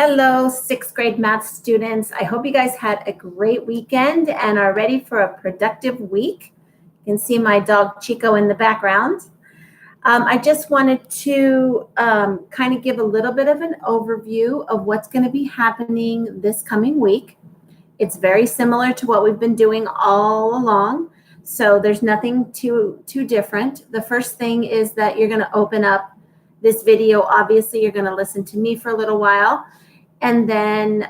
Hello, sixth grade math students. I hope you guys had a great weekend and are ready for a productive week. You can see my dog Chico in the background. I just wanted to kind of give a little bit of an overview of what's going to be happening this coming week. It's very similar to what we've been doing all along, so there's nothing too different. The first thing is that you're going to open up this video. Obviously, you're going to listen to me for a little while. And then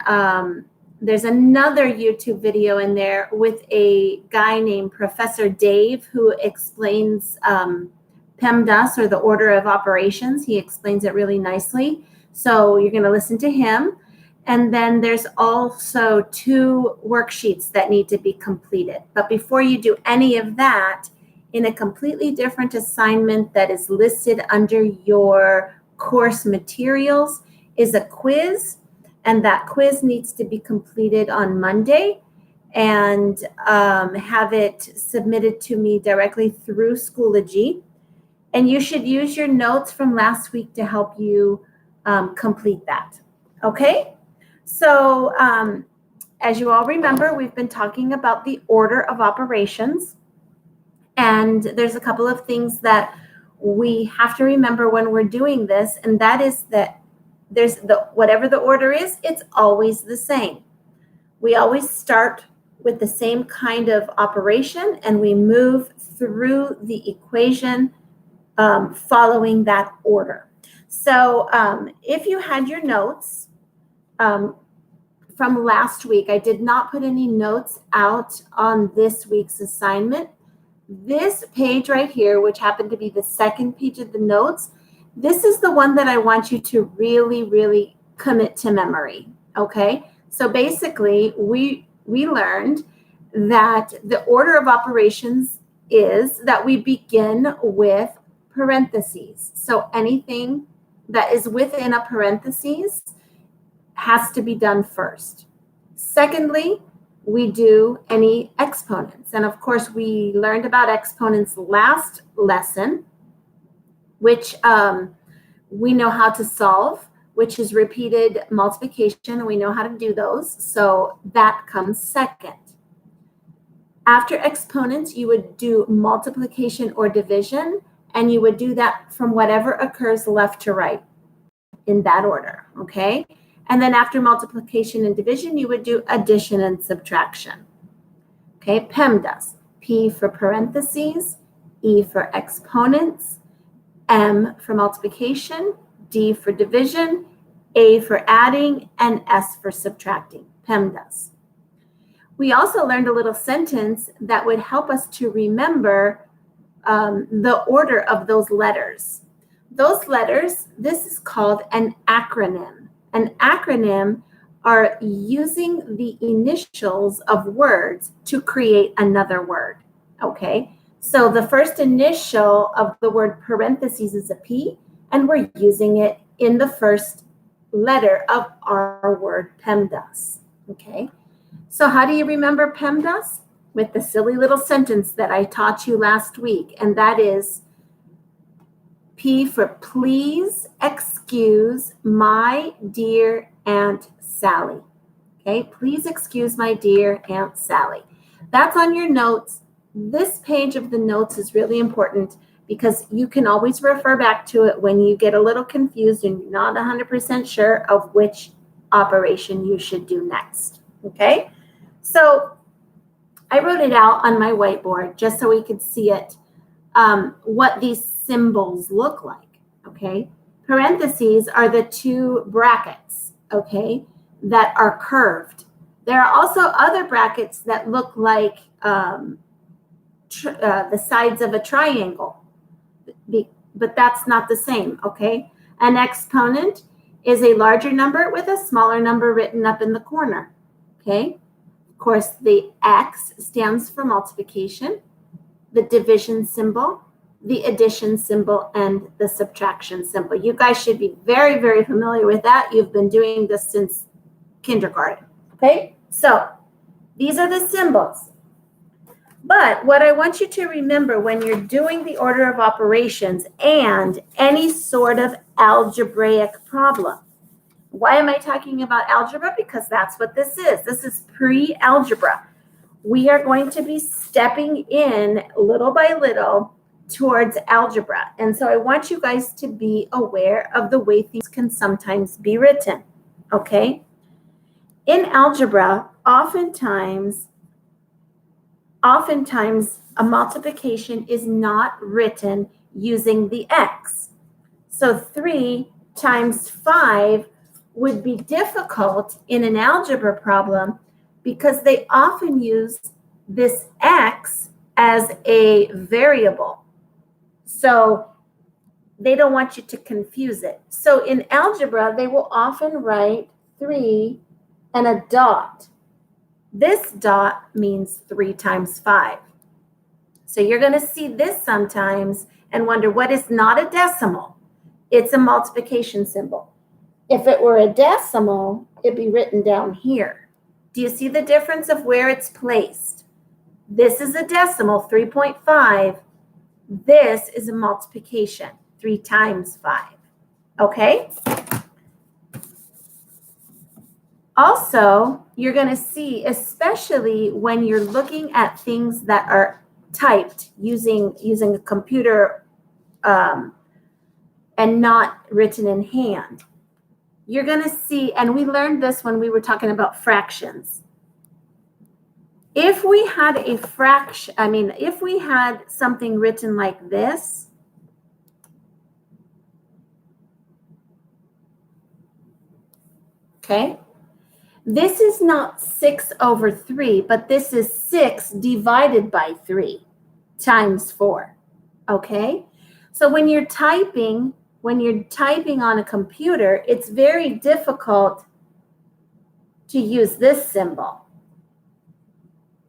there's another YouTube video in there with a guy named Professor Dave who explains PEMDAS, or the order of operations. He explains it really nicely. So you're going to listen to him. And then there's also 2 worksheets that need to be completed. But before you do any of that, in a completely different assignment that is listed under your course materials is a quiz. And that quiz needs to be completed on Monday and have it submitted to me directly through Schoology. And you should use your notes from last week to help you complete that. Okay? So as you all remember, we've been talking about the order of operations. And there's a couple of things that we have to remember when we're doing this, and that is that there's whatever the order is, it's always the same. We always start with the same kind of operation and we move through the equation following that order. So if you had your notes from last week, I did not put any notes out on this week's assignment. This page right here, which happened to be the second page of the notes, this is the one that I want you to really, really commit to memory, okay? So basically, we learned that the order of operations is that we begin with parentheses. So anything that is within a parentheses has to be done first. Secondly, we do any exponents. And of course, we learned about exponents last lesson, which we know how to solve, which is repeated multiplication. We know how to do those. So that comes second. After exponents, you would do multiplication or division, and you would do that from whatever occurs left to right in that order, okay? And then after multiplication and division, you would do addition and subtraction. Okay, PEMDAS, P for parentheses, E for exponents, M for multiplication, D for division, A for adding, and S for subtracting, PEMDAS. We also learned a little sentence that would help us to remember the order of those letters. Those letters, this is called an acronym. An acronym are using the initials of words to create another word, okay? So the first initial of the word parentheses is a P, and we're using it in the first letter of our word PEMDAS, okay? So how do you remember PEMDAS? With the silly little sentence that I taught you last week, and that is P for please excuse my dear Aunt Sally. Okay, please excuse my dear Aunt Sally. That's on your notes. This page of the notes is really important because you can always refer back to it when you get a little confused and you're not 100% sure of which operation you should do next. Okay, so I wrote it out on my whiteboard just so we could see it, what these symbols look like, okay? Parentheses are the 2 brackets, okay, that are curved. There are also other brackets that look like the sides of a triangle, but that's not the same, okay? An exponent is a larger number with a smaller number written up in the corner, okay? Of course, the X stands for multiplication, the division symbol, the addition symbol, and the subtraction symbol. You guys should be very, very familiar with that. You've been doing this since kindergarten, okay? So these are the symbols. But what I want you to remember when you're doing the order of operations and any sort of algebraic problem, Why am I talking about algebra? Because that's what this is. This is pre-algebra. We are going to be stepping in little by little towards algebra. And so I want you guys to be aware of the way things can sometimes be written, okay? In algebra, oftentimes a multiplication is not written using the x. So 3 times 5 would be difficult in an algebra problem because they often use this x as a variable. So they don't want you to confuse it. So in algebra, they will often write 3 and a dot. This dot means 3 times 5. So you're going to see this sometimes and wonder what is not a decimal. It's a multiplication symbol. If it were a decimal, it'd be written down here. Do you see the difference of where it's placed? This is a decimal, 3.5. This is a multiplication, 3 times 5. Okay? Also, you're going to see, especially when you're looking at things that are typed using a computer and not written in hand, you're going to see, and we learned this when we were talking about fractions. If we had a fraction, if we had something written like this, okay? This is not 6 over 3, but this is 6 divided by 3 times 4, okay? So when you're typing on a computer, it's very difficult to use this symbol,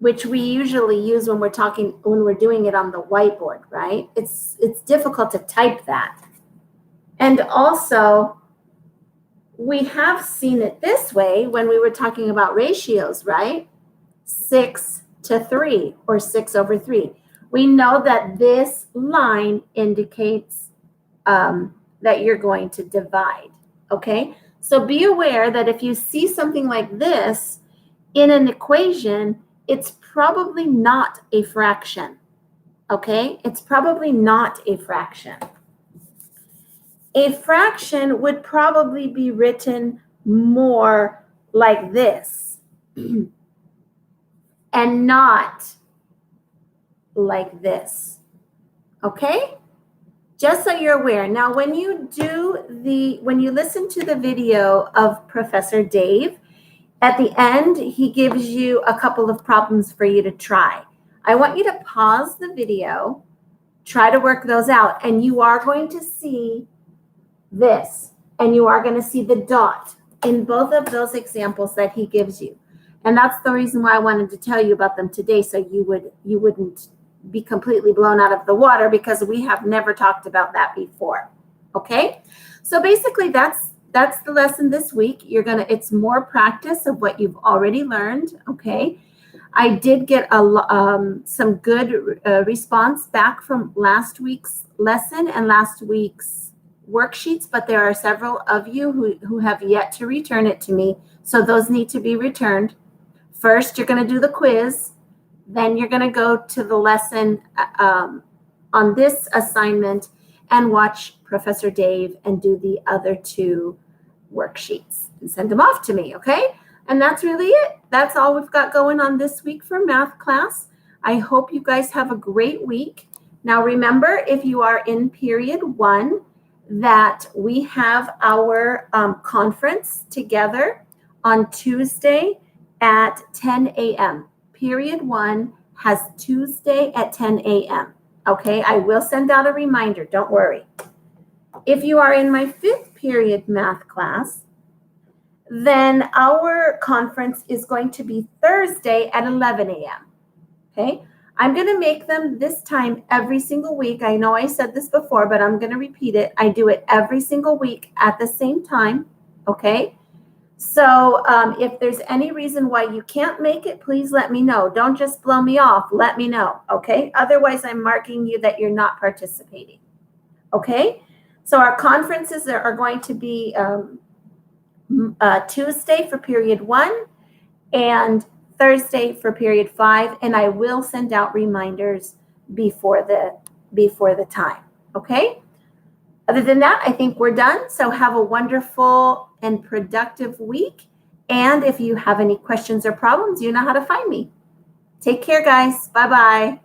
which we usually use when we're doing it on the whiteboard, right? It's difficult to type that. And also, we have seen it this way when we were talking about ratios, right? 6 to 3 or 6 over 3. We know that this line indicates that you're going to divide, okay? So be aware that if you see something like this in an equation, it's probably not a fraction, okay? It's probably not a fraction. A fraction would probably be written more like this and not like this, okay? Just so you're aware. Now, when you listen to the video of Professor Dave, at the end, he gives you a couple of problems for you to try. I want you to pause the video, try to work those out, and you are going to see this, and you are going to see the dot in both of those examples that he gives you. And that's the reason why I wanted to tell you about them today, so you wouldn't be completely blown out of the water, because we have never talked about that before. Okay? So basically that's the lesson this week. It's more practice of what you've already learned, okay? I did get some good response back from last week's lesson and last week's worksheets, but there are several of you who have yet to return it to me. So those need to be returned. First, you're going to do the quiz. Then you're going to go to the lesson on this assignment and watch Professor Dave and do the other 2 worksheets and send them off to me, okay? And that's really it. That's all we've got going on this week for math class. I hope you guys have a great week. Now remember, if you are in period 1, that we have our conference together on Tuesday at 10 a.m. Period 1 has Tuesday at 10 a.m. Okay, I will send out a reminder. Don't worry. If you are in my 5th period math class, then our conference is going to be Thursday at 11 a.m. Okay, I'm going to make them this time every single week. I know I said this before, but I'm going to repeat it. I do it every single week at the same time, okay? So if there's any reason why you can't make it, please let me know. Don't just blow me off. Let me know, okay? Otherwise, I'm marking you that you're not participating, okay? So our conferences are going to be Tuesday for period 1 and Thursday for period 5, and I will send out reminders before the time. Okay? Other than that, I think we're done. So have a wonderful and productive week. And if you have any questions or problems, you know how to find me. Take care, guys. Bye-bye.